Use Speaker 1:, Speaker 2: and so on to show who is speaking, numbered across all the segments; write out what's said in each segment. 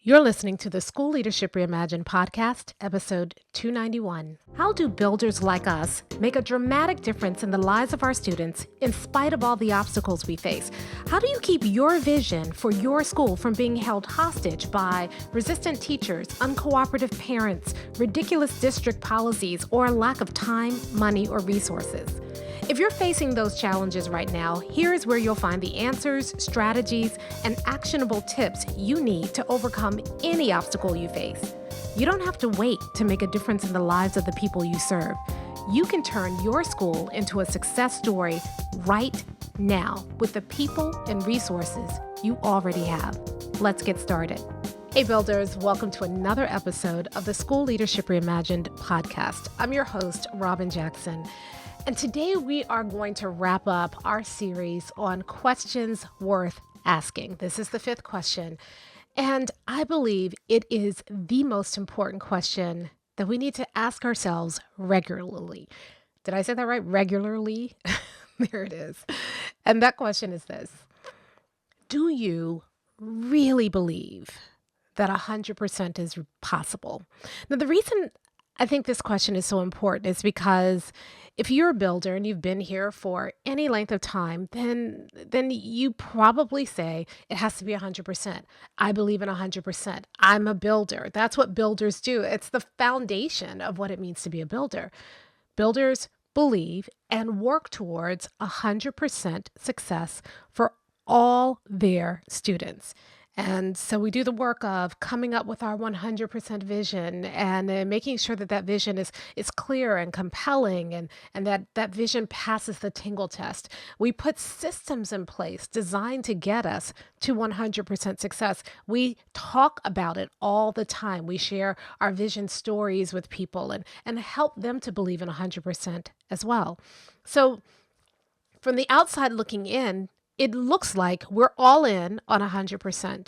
Speaker 1: You're listening to the School Leadership Reimagined podcast, episode 291. How do builders like us make a dramatic difference in the lives of our students in spite of all the obstacles we face? How do you keep your vision for your school from being held hostage by resistant teachers, uncooperative parents, ridiculous district policies, or a lack of time, money, or resources? If you're facing those challenges right now, here's where you'll find the answers, strategies, and actionable tips you need to overcome any obstacle you face. You don't have to wait to make a difference in the lives of the people you serve. You can turn your school into a success story right now with the people and resources you already have. Let's get started. Hey builders, welcome to another episode of the School Leadership Reimagined podcast. I'm your host, Robyn Jackson. And today we are going to wrap up our series on questions worth asking. This is the fifth question. And I believe it is the most important question that we need to ask ourselves regularly. Did I say that right? Regularly? There it is. And that question is this: do you really believe that 100% is possible? Now, the reason I think this question is so important is because if you're a builder and you've been here for any length of time, then you probably say it has to be 100%. I believe in 100%. I'm a builder. That's what builders do. It's the foundation of what it means to be a builder. Builders believe and work towards 100% success for all their students. And so we do the work of coming up with our 100% vision and making sure that that vision is clear and compelling and that vision passes the tingle test. We put systems in place designed to get us to 100% success. We talk about it all the time. We share our vision stories with people and help them to believe in 100% as well. So from the outside looking in, it looks like we're all in on 100%.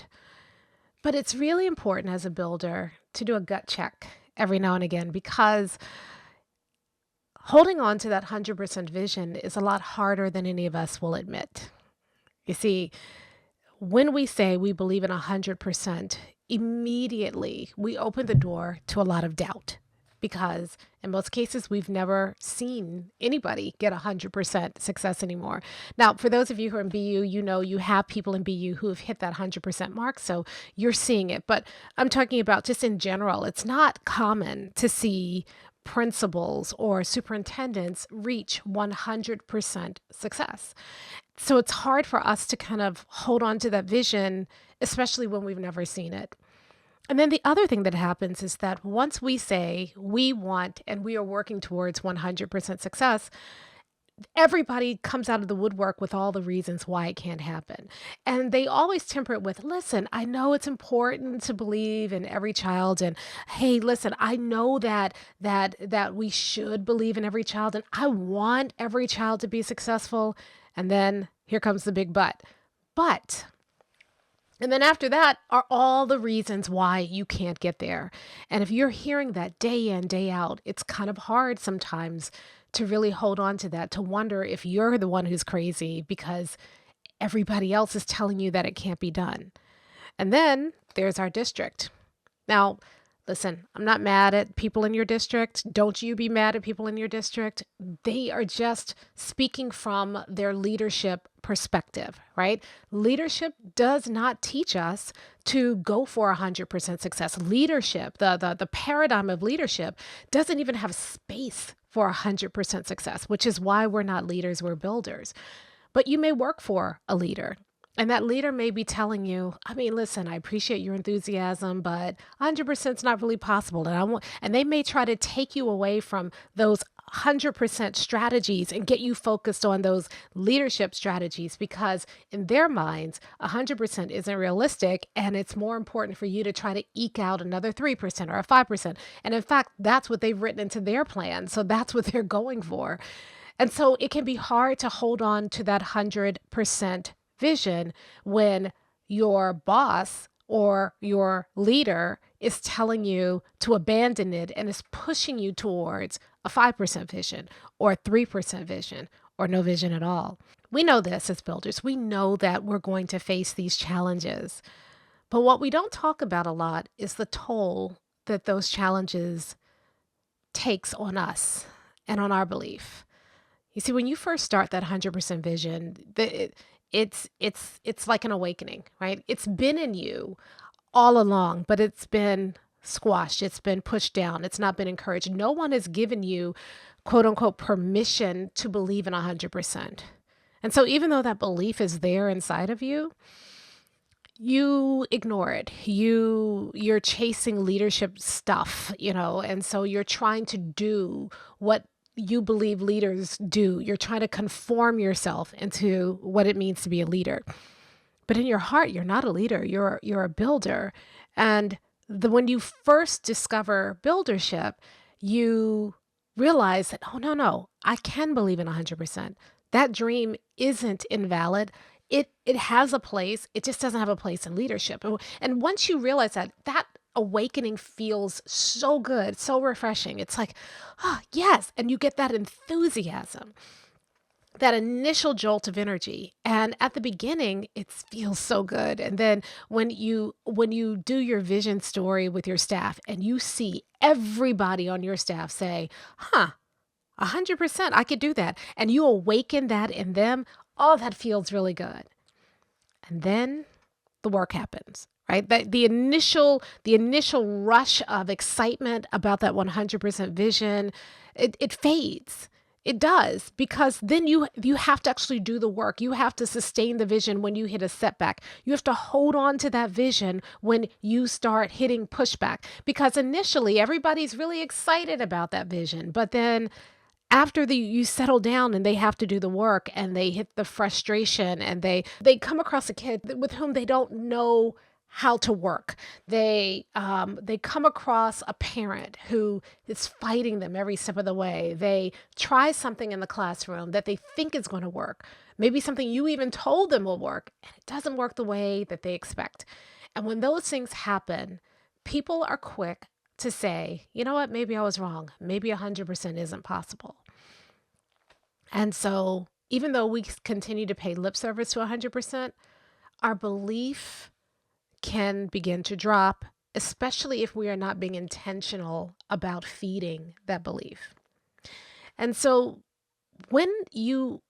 Speaker 1: But it's really important as a builder to do a gut check every now and again, because holding on to that 100% vision is a lot harder than any of us will admit. You see, when we say we believe in 100%, immediately we open the door to a lot of doubt. Because in most cases, we've never seen anybody get 100% success anymore. Now, for those of you who are in BU, you know you have people in BU who have hit that 100% mark, so you're seeing it. But I'm talking about just in general, it's not common to see principals or superintendents reach 100% success. So it's hard for us to kind of hold on to that vision, especially when we've never seen it. And then the other thing that happens is that once we say we want and we are working towards 100% success, everybody comes out of the woodwork with all the reasons why it can't happen. And they always temper it with, listen, I know it's important to believe in every child. And hey, listen, I know that we should believe in every child. And I want every child to be successful. And then here comes the big but. And then after that are all the reasons why you can't get there. And if you're hearing that day in, day out, it's kind of hard sometimes to really hold on to that, to wonder if you're the one who's crazy because everybody else is telling you that it can't be done. And then there's our district. Now, listen, I'm not mad at people in your district. Don't you be mad at people in your district. They are just speaking from their leadership perspective, right? Leadership does not teach us to go for 100% success. Leadership, the paradigm of leadership doesn't even have space for 100% success, which is why we're not leaders, we're builders. But you may work for a leader. And that leader may be telling you, I mean, listen, I appreciate your enthusiasm, but 100% is not really possible. And they may try to take you away from those 100% strategies and get you focused on those leadership strategies, because in their minds, 100% isn't realistic. And it's more important for you to try to eke out another 3% or a 5%. And in fact, that's what they've written into their plan. So that's what they're going for. And so it can be hard to hold on to that 100% vision when your boss or your leader is telling you to abandon it and is pushing you towards a 5% vision or a 3% vision or no vision at all. We know this as builders. We know that we're going to face these challenges. But what we don't talk about a lot is the toll that those challenges takes on us and on our belief. You see, when you first start that 100% vision, it's like an awakening, right? It's been in you all along, but it's been squashed. It's been pushed down. It's not been encouraged. No one has given you, quote unquote, permission to believe in 100%. And so even though that belief is there inside of you, you ignore it. You're chasing leadership stuff, and so you're trying to do what you believe leaders do. You're trying to conform yourself into what it means to be a leader. But in your heart, you're not a leader. You're a builder. And when you first discover buildership, you realize that, oh, no, I can believe in 100%. That dream isn't invalid. It has a place. It just doesn't have a place in leadership. And once you realize that awakening feels so good, so refreshing. It's like, oh, yes. And you get that enthusiasm, that initial jolt of energy. And at the beginning, it feels so good. And then when you do your vision story with your staff and you see everybody on your staff say, 100%, I could do that. And you awaken that in them, oh, that feels really good. And then the work happens, right? The initial rush of excitement about that 100% vision, it fades. It does, because then you have to actually do the work. You have to sustain the vision when you hit a setback. You have to hold on to that vision when you start hitting pushback, because initially everybody's really excited about that vision. But then after you settle down and they have to do the work and they hit the frustration and they come across a kid with whom they don't know how to work. They come across a parent who is fighting them every step of the way. They try something in the classroom that they think is going to work. Maybe something you even told them will work, and it doesn't work the way that they expect. And when those things happen, people are quick to say, you know what, maybe I was wrong. Maybe 100% isn't possible. And so even though we continue to pay lip service to 100%, our belief can begin to drop, especially if we are not being intentional about feeding that belief. And so when you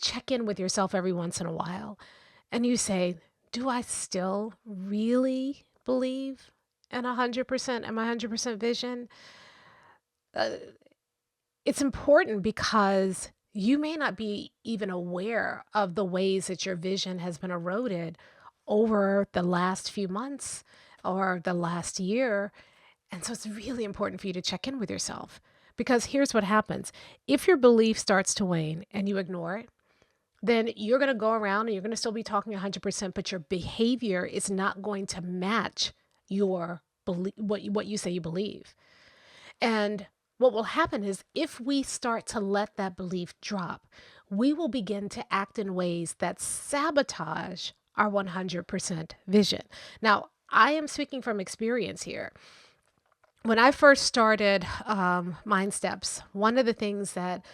Speaker 1: check in with yourself every once in a while and you say, do I still really believe in 100% and my 100% vision? It's important, because you may not be even aware of the ways that your vision has been eroded over the last few months or the last year. And so it's really important for you to check in with yourself, because here's what happens. If your belief starts to wane and you ignore it, then you're going to go around and you're going to still be talking 100%, but your behavior is not going to match your what you say you believe. And what will happen is, if we start to let that belief drop, we will begin to act in ways that sabotage our 100% vision. Now, I am speaking from experience here. When I first started Mind Steps, one of the things that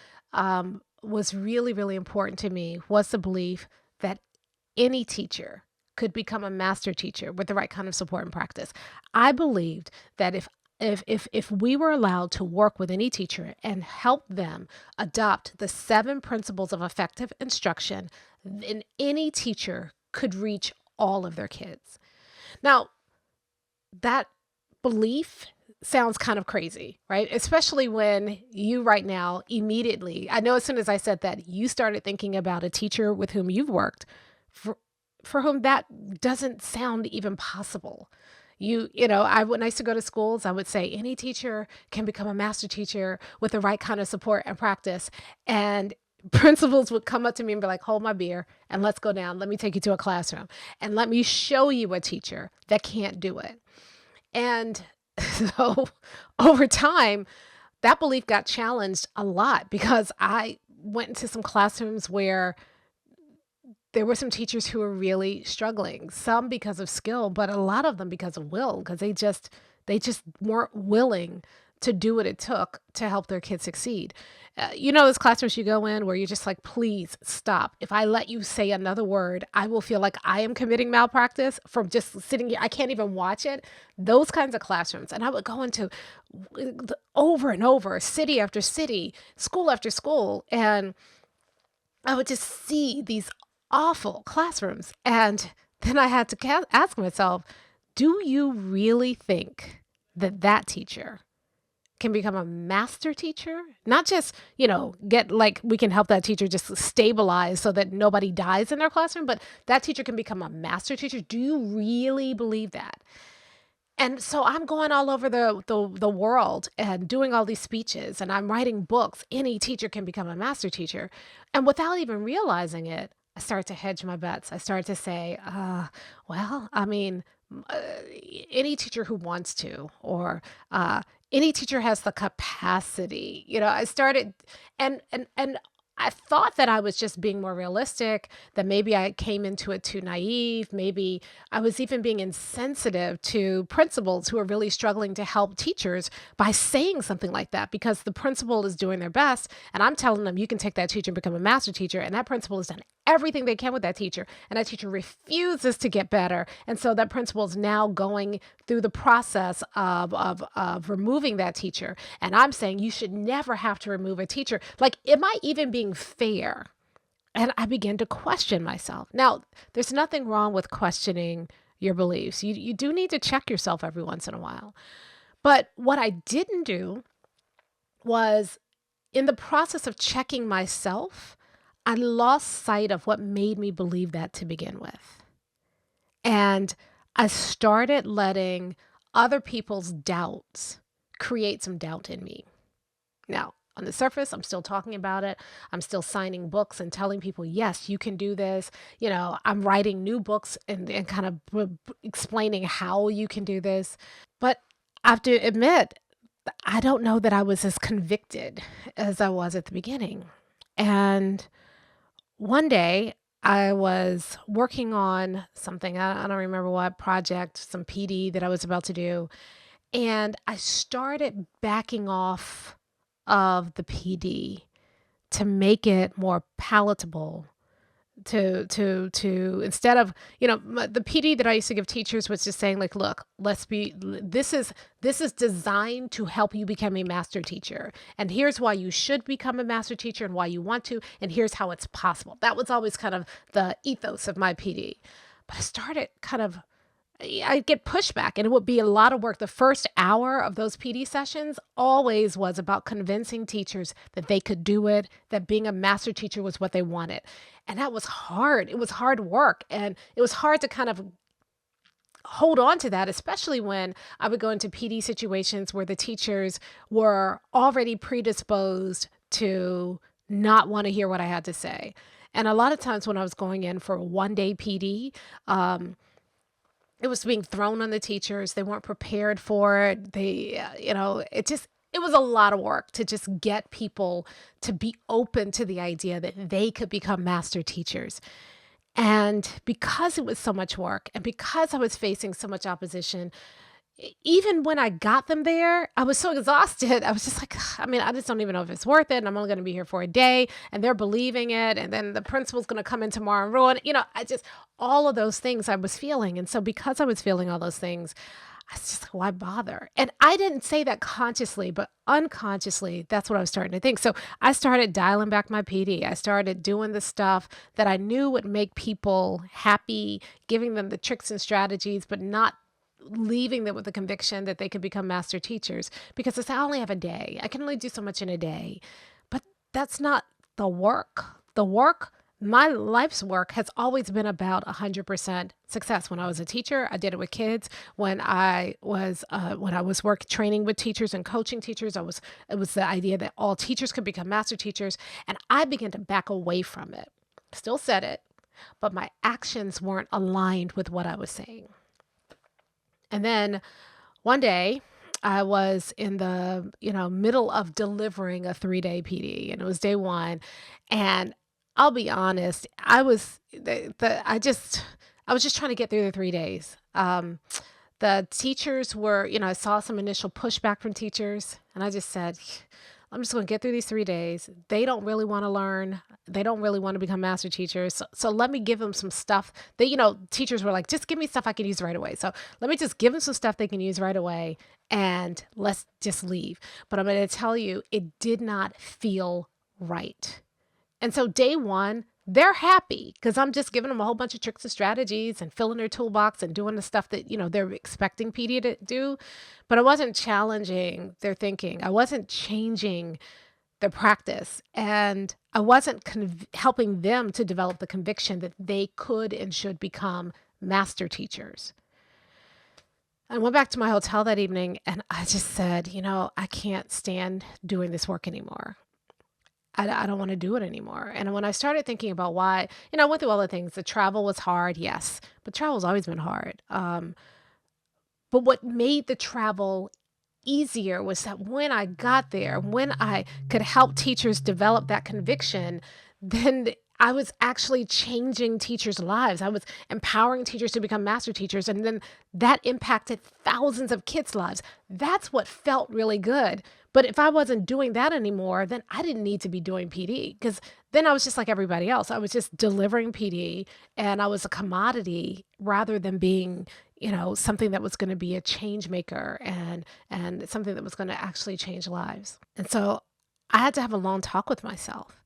Speaker 1: was really, really important to me was the belief that any teacher could become a master teacher with the right kind of support and practice. I believed that if we were allowed to work with any teacher and help them adopt the 7 principles of effective instruction, then any teacher could reach all of their kids. Now, that belief sounds kind of crazy, right? Especially when you right now immediately, I know as soon as I said that, you started thinking about a teacher with whom you've worked for whom that doesn't sound even possible. When I used to go to schools, I would say any teacher can become a master teacher with the right kind of support and practice. And principals would come up to me and be like, hold my beer and let's go down. Let me take you to a classroom and let me show you a teacher that can't do it. And so over time, that belief got challenged a lot, because I went into some classrooms where there were some teachers who were really struggling, some because of skill, but a lot of them because of will, because they just weren't willing to do what it took to help their kids succeed. Those classrooms you go in where you're just like, please stop. If I let you say another word, I will feel like I am committing malpractice from just sitting here. I can't even watch it. Those kinds of classrooms. And I would go into over and over, city after city, school after school. And I would just see these awful classrooms. And then I had to ask myself, do you really think that that teacher can become a master teacher? Not just, get like we can help that teacher just stabilize so that nobody dies in their classroom, but that teacher can become a master teacher. Do you really believe that? And so I'm going all over the world and doing all these speeches and I'm writing books. Any teacher can become a master teacher. And without even realizing it, I start to hedge my bets. I start to say, well, I mean, uh, any teacher who wants to, or any teacher has the capacity. I started, and I thought that I was just being more realistic, that maybe I came into it too naive. Maybe I was even being insensitive to principals who are really struggling to help teachers by saying something like that, because the principal is doing their best. And I'm telling them, you can take that teacher and become a master teacher. And that principal has done everything they can with that teacher. And that teacher refuses to get better. And so that principal is now going through the process of removing that teacher. And I'm saying you should never have to remove a teacher. Like, am I even being fair? And I began to question myself. Now, there's nothing wrong with questioning your beliefs. You do need to check yourself every once in a while. But what I didn't do was, in the process of checking myself, I lost sight of what made me believe that to begin with. And I started letting other people's doubts create some doubt in me. Now, on the surface, I'm still talking about it. I'm still signing books and telling people, yes, you can do this. I'm writing new books and kind of explaining how you can do this. But I have to admit, I don't know that I was as convicted as I was at the beginning. And one day I was working on something, I don't remember what project, some PD that I was about to do. And I started backing off of the PD to make it more palatable, to instead of, the PD that I used to give teachers was just saying, like, look, this is designed to help you become a master teacher. And here's why you should become a master teacher and why you want to. And here's how it's possible. That was always kind of the ethos of my PD. But I started I'd get pushback, and it would be a lot of work. The first hour of those PD sessions always was about convincing teachers that they could do it, that being a master teacher was what they wanted. And that was hard. It was hard work. And it was hard to kind of hold on to that, especially when I would go into PD situations where the teachers were already predisposed to not want to hear what I had to say. And a lot of times when I was going in for a one-day PD, it was being thrown on the teachers. They weren't prepared for it. It was a lot of work to just get people to be open to the idea that they could become master teachers. And because it was so much work and because I was facing so much opposition, even when I got them there, I was so exhausted. I was just like, I just don't even know if it's worth it. And I'm only going to be here for a day, and they're believing it. And then the principal's going to come in tomorrow and ruin it. All of those things I was feeling. And so because I was feeling all those things, I was just like, why bother? And I didn't say that consciously, but unconsciously, that's what I was starting to think. So I started dialing back my PD. I started doing the stuff that I knew would make people happy, giving them the tricks and strategies, but not leaving them with the conviction that they could become master teachers, because I only have a day. I can only do so much in a day. But that's not the work. My life's work has always been about 100% success. When I was a teacher, I did it with kids. When I was training with teachers and coaching teachers, it was the idea that all teachers could become master teachers. And I began to back away from it. Still said it, but my actions weren't aligned with what I was saying. And then one day I was in the, middle of delivering a 3-day PD, and it was day one. And I'll be honest, I was just trying to get through the 3 days. The teachers were, I saw some initial pushback from teachers, and I just said, I'm just going to get through these 3 days. They don't really want to learn. They don't really want to become master teachers. So let me give them some stuff. Teachers were like, just give me stuff I can use right away. So let me just give them some stuff they can use right away, and let's just leave. But I'm going to tell you, it did not feel right. And so day one, they're happy because I'm just giving them a whole bunch of tricks and strategies and filling their toolbox and doing the stuff that, they're expecting PD to do. But I wasn't challenging their thinking. I wasn't changing their practice. And I wasn't helping them to develop the conviction that they could and should become master teachers. I went back to my hotel that evening and I just said, I can't stand doing this work anymore. I don't want to do it anymore. And when I started thinking about why, I went through all the things. The travel was hard, yes, but travel's always been hard. But what made the travel easier was that when I got there, when I could help teachers develop that conviction, then I was actually changing teachers' lives. I was empowering teachers to become master teachers, and then that impacted thousands of kids' lives. That's what felt really good. But if I wasn't doing that anymore, then I didn't need to be doing PD, because then I was just like everybody else. I was just delivering PD, and I was a commodity rather than being, something that was going to be a change maker and something that was going to actually change lives. And so I had to have a long talk with myself.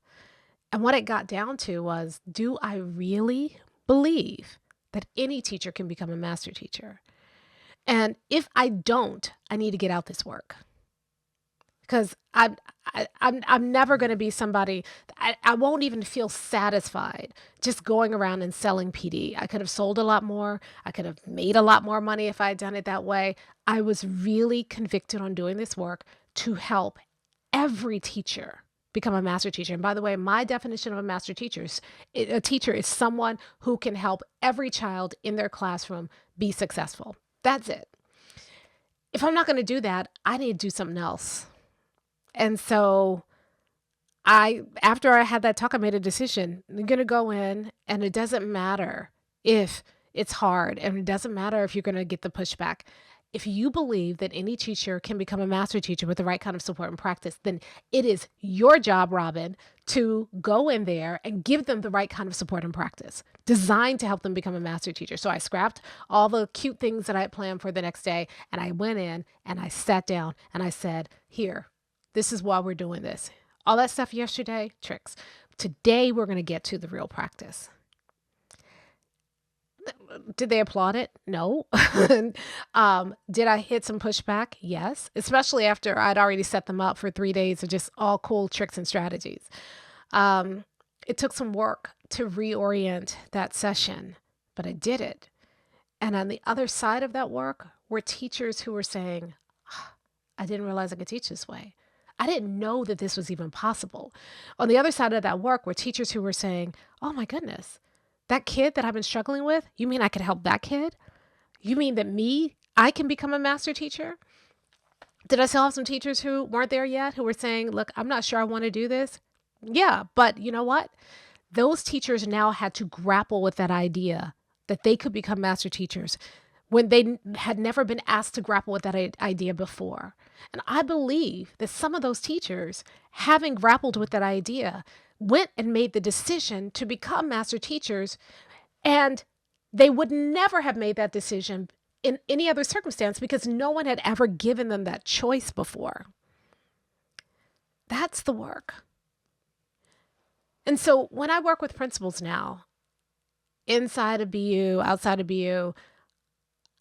Speaker 1: And what it got down to was, do I really believe that any teacher can become a master teacher? And if I don't, I need to get out this work. Because I'm never going to be somebody, I won't even feel satisfied just going around and selling PD. I could have sold a lot more. I could have made a lot more money if I had done it that way. I was really convicted on doing this work to help every teacher become a master teacher. And by the way, my definition of a teacher is someone who can help every child in their classroom be successful. That's it. If I'm not going to do that, I need to do something else. And so after I had that talk, I made a decision. I'm going to go in, and it doesn't matter if it's hard, and it doesn't matter if you're going to get the pushback. If you believe that any teacher can become a master teacher with the right kind of support and practice, then it is your job, Robyn, to go in there and give them the right kind of support and practice designed to help them become a master teacher. So I scrapped all the cute things that I had planned for the next day, and I went in and I sat down and I said, here, this is why we're doing this. All that stuff yesterday, tricks. Today, we're going to get to the real practice. Did they applaud it? No. Did I hit some pushback? Yes, especially after I'd already set them up for 3 days of just all cool tricks and strategies. It took some work to reorient that session, but I did it. And on the other side of that work were teachers who were saying, I didn't realize I could teach this way. I didn't know that this was even possible. On the other side of that work were teachers who were saying, oh my goodness, that kid that I've been struggling with, you mean I could help that kid? You mean that I can become a master teacher? Did I still have some teachers who weren't there yet, who were saying, look, I'm not sure I want to do this? Yeah, but you know what? Those teachers now had to grapple with that idea that they could become master teachers when they had never been asked to grapple with that idea before. And I believe that some of those teachers, having grappled with that idea, went and made the decision to become master teachers, and they would never have made that decision in any other circumstance because no one had ever given them that choice before. That's the work. And so when I work with principals now, inside of BU, outside of BU,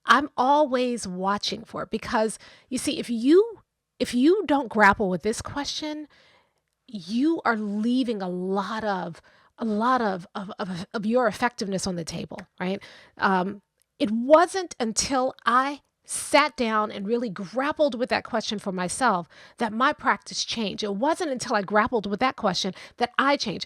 Speaker 1: I'm always watching for it, because you see, if you don't grapple with this question, you are leaving a lot of your effectiveness on the table, right? It wasn't until I sat down and really grappled with that question for myself that my practice changed. It wasn't until I grappled with that question that I changed.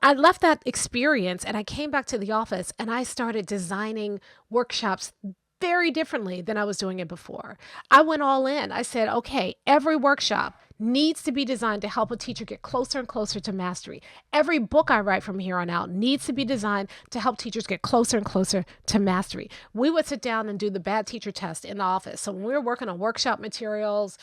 Speaker 1: I left that experience and I came back to the office and I started designing workshops very differently than I was doing it before. I went all in. I said, okay, every workshop needs to be designed to help a teacher get closer and closer to mastery. Every book I write from here on out needs to be designed to help teachers get closer and closer to mastery. We would sit down and do the bad teacher test in the office. So when we were working on workshop materials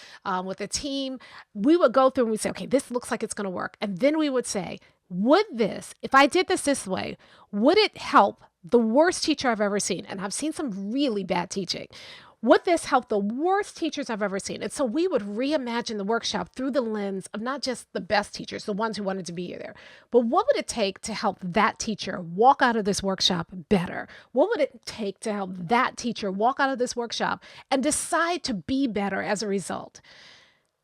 Speaker 1: with a team, we would go through and we'd say, okay, this looks like it's going to work. And then we would say, would this, if I did this way, would it help the worst teacher I've ever seen? And I've seen some really bad teaching. Would this help the worst teachers I've ever seen? And so we would reimagine the workshop through the lens of not just the best teachers, the ones who wanted to be there, but what would it take to help that teacher walk out of this workshop better? What would it take to help that teacher walk out of this workshop and decide to be better as a result?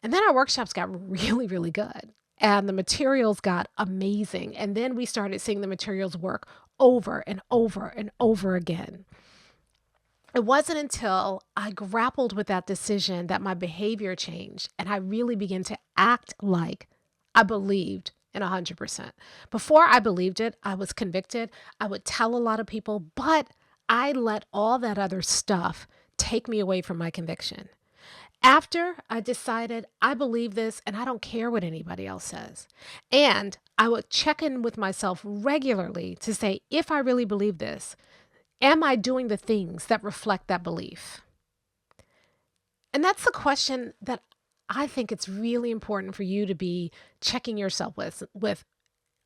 Speaker 1: And then our workshops got really, really good. And the materials got amazing. And then we started seeing the materials work over and over and over again. It wasn't until I grappled with that decision that my behavior changed and I really began to act like I believed in 100%. Before I believed it, I was convicted. I would tell a lot of people, but I let all that other stuff take me away from my conviction. After I decided I believe this and I don't care what anybody else says. And I would check in with myself regularly to say, if I really believe this, am I doing the things that reflect that belief? And that's the question that I think it's really important for you to be checking yourself with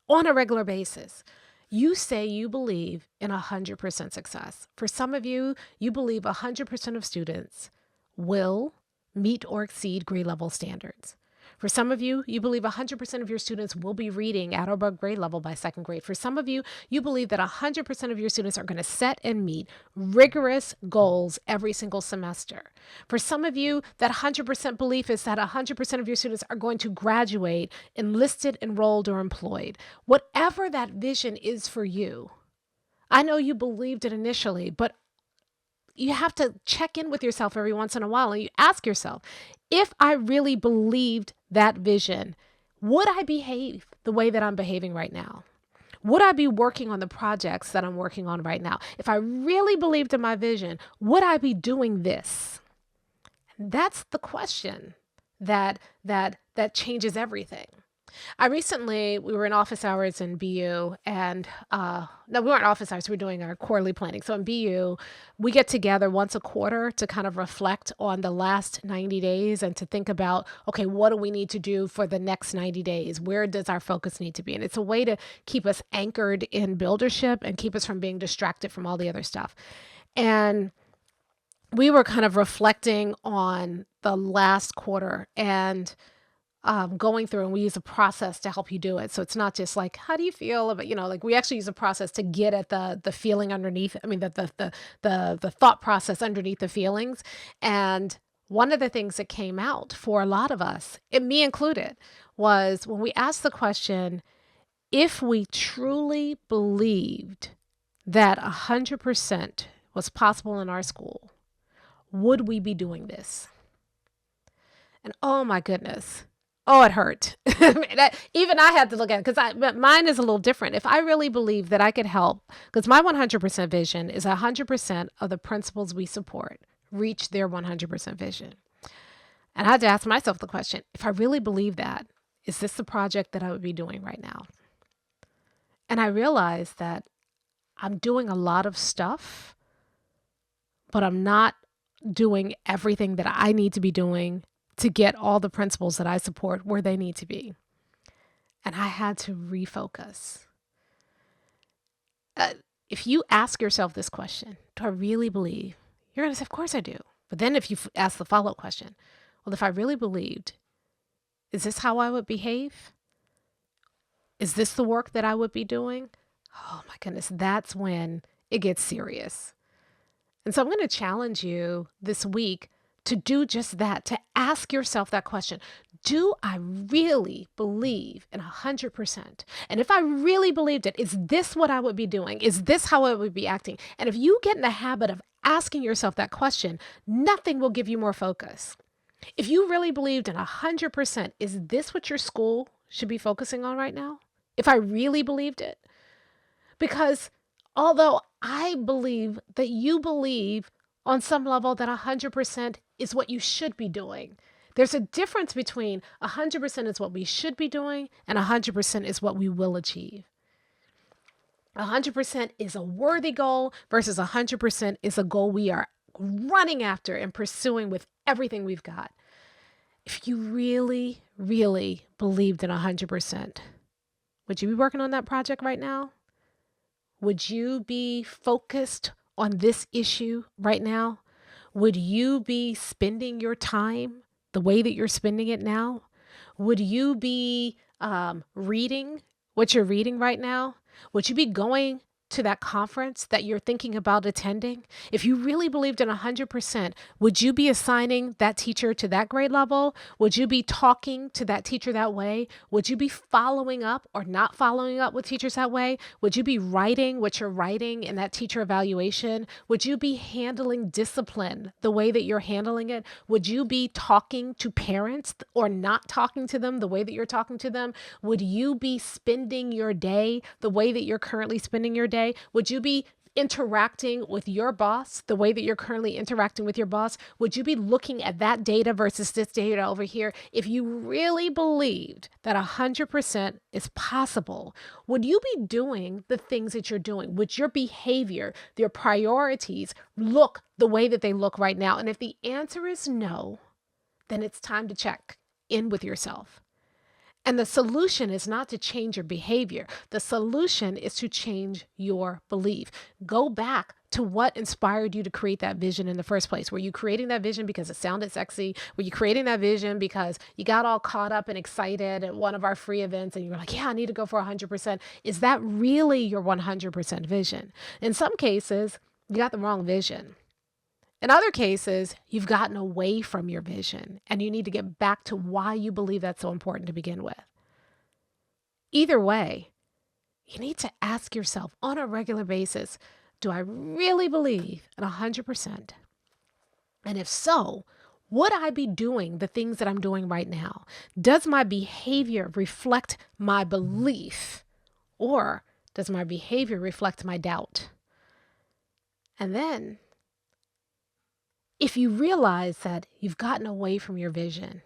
Speaker 1: on a regular basis. You say you believe in 100% success. For some of you, you believe 100% of students will meet or exceed grade level standards. For some of you, you believe 100% of your students will be reading at or above grade level by second grade. For some of you, you believe that 100% of your students are going to set and meet rigorous goals every single semester. For some of you, that 100% belief is that 100% of your students are going to graduate enlisted, enrolled, or employed. Whatever that vision is for you, I know you believed it initially, but you have to check in with yourself every once in a while and you ask yourself, if I really believed that vision, would I behave the way that I'm behaving right now? Would I be working on the projects that I'm working on right now? If I really believed in my vision, would I be doing this? That's the question that changes everything. We were in office hours in BU and, no, we weren't office hours. We were doing our quarterly planning. So in BU, we get together once a quarter to kind of reflect on the last 90 days and to think about, okay, what do we need to do for the next 90 days? Where does our focus need to be? And it's a way to keep us anchored in buildership and keep us from being distracted from all the other stuff. And we were kind of reflecting on the last quarter and going through, and we use a process to help you do it. So it's not just like, how do you feel about, like we actually use a process to get at the feeling underneath. I mean, the thought process underneath the feelings. And one of the things that came out for a lot of us, and me included, was when we asked the question, if we truly believed that 100% was possible in our school, would we be doing this? And oh my goodness. Oh, it hurt. Even I had to look at it because mine is a little different. If I really believe that I could help, because my 100% vision is 100% of the principals we support reach their 100% vision. And I had to ask myself the question, if I really believe that, is this the project that I would be doing right now? And I realized that I'm doing a lot of stuff, but I'm not doing everything that I need to be doing to get all the principals that I support where they need to be. And I had to refocus. If you ask yourself this question, do I really believe? You're going to say, of course I do. But then if you ask the follow-up question, well, if I really believed, is this how I would behave? Is this the work that I would be doing? Oh my goodness, that's when it gets serious. And so I'm going to challenge you this week to do just that, to ask yourself that question. Do I really believe in 100%? And if I really believed it, is this what I would be doing? Is this how I would be acting? And if you get in the habit of asking yourself that question, nothing will give you more focus. If you really believed in 100%, is this what your school should be focusing on right now? If I really believed it? Because although I believe that you believe on some level that 100% is what you should be doing. There's a difference between 100% is what we should be doing and 100% is what we will achieve. 100% is a worthy goal versus 100% is a goal we are running after and pursuing with everything we've got. If you really, really believed in 100%, would you be working on that project right now? Would you be focused on this issue right now? Would you be spending your time the way that you're spending it now? Would you be reading what you're reading right now? Would you be going to that conference that you're thinking about attending? If you really believed in 100%, would you be assigning that teacher to that grade level? Would you be talking to that teacher that way? Would you be following up or not following up with teachers that way? Would you be writing what you're writing in that teacher evaluation? Would you be handling discipline the way that you're handling it? Would you be talking to parents or not talking to them the way that you're talking to them? Would you be spending your day the way that you're currently spending your day? Would you be interacting with your boss the way that you're currently interacting with your boss? Would you be looking at that data versus this data over here? If you really believed that 100% is possible, would you be doing the things that you're doing? Would your behavior, your priorities look the way that they look right now? And if the answer is no, then it's time to check in with yourself. And the solution is not to change your behavior. The solution is to change your belief. Go back to what inspired you to create that vision in the first place. Were you creating that vision because it sounded sexy? Were you creating that vision because you got all caught up and excited at one of our free events and you were like, yeah, I need to go for 100%. Is that really your 100% vision? In some cases, you got the wrong vision. In other cases, you've gotten away from your vision and you need to get back to why you believe that's so important to begin with. Either way, you need to ask yourself on a regular basis, do I really believe in 100%? And if so, would I be doing the things that I'm doing right now? Does my behavior reflect my belief, or does my behavior reflect my doubt? And then, if you realize that you've gotten away from your vision,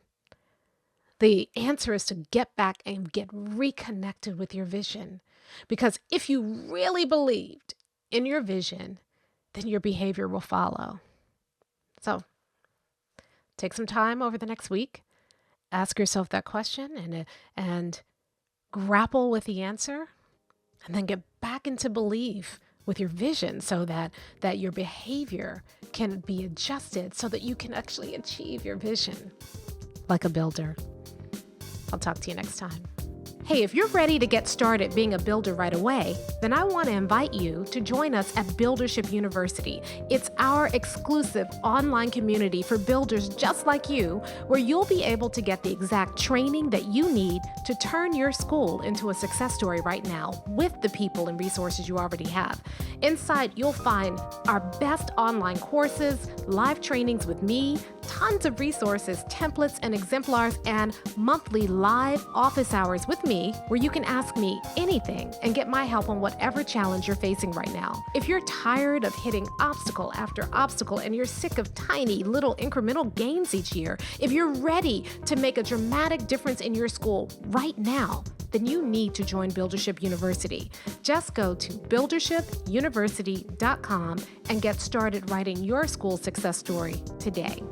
Speaker 1: the answer is to get back and get reconnected with your vision. Because if you really believed in your vision, then your behavior will follow. So take some time over the next week, ask yourself that question and grapple with the answer, and then get back into belief with your vision so that your behavior can be adjusted so that you can actually achieve your vision like a builder. I'll talk to you next time. Hey, if you're ready to get started being a builder right away, then I want to invite you to join us at Buildership University. It's our exclusive online community for builders just like you, where you'll be able to get the exact training that you need to turn your school into a success story right now with the people and resources you already have. Inside, you'll find our best online courses, live trainings with me, tons of resources, templates, and exemplars, and monthly live office hours with me, where you can ask me anything and get my help on whatever challenge you're facing right now. If you're tired of hitting obstacle after obstacle and you're sick of tiny little incremental gains each year, if you're ready to make a dramatic difference in your school right now, then you need to join Buildership University. Just go to buildershipuniversity.com and get started writing your school success story today.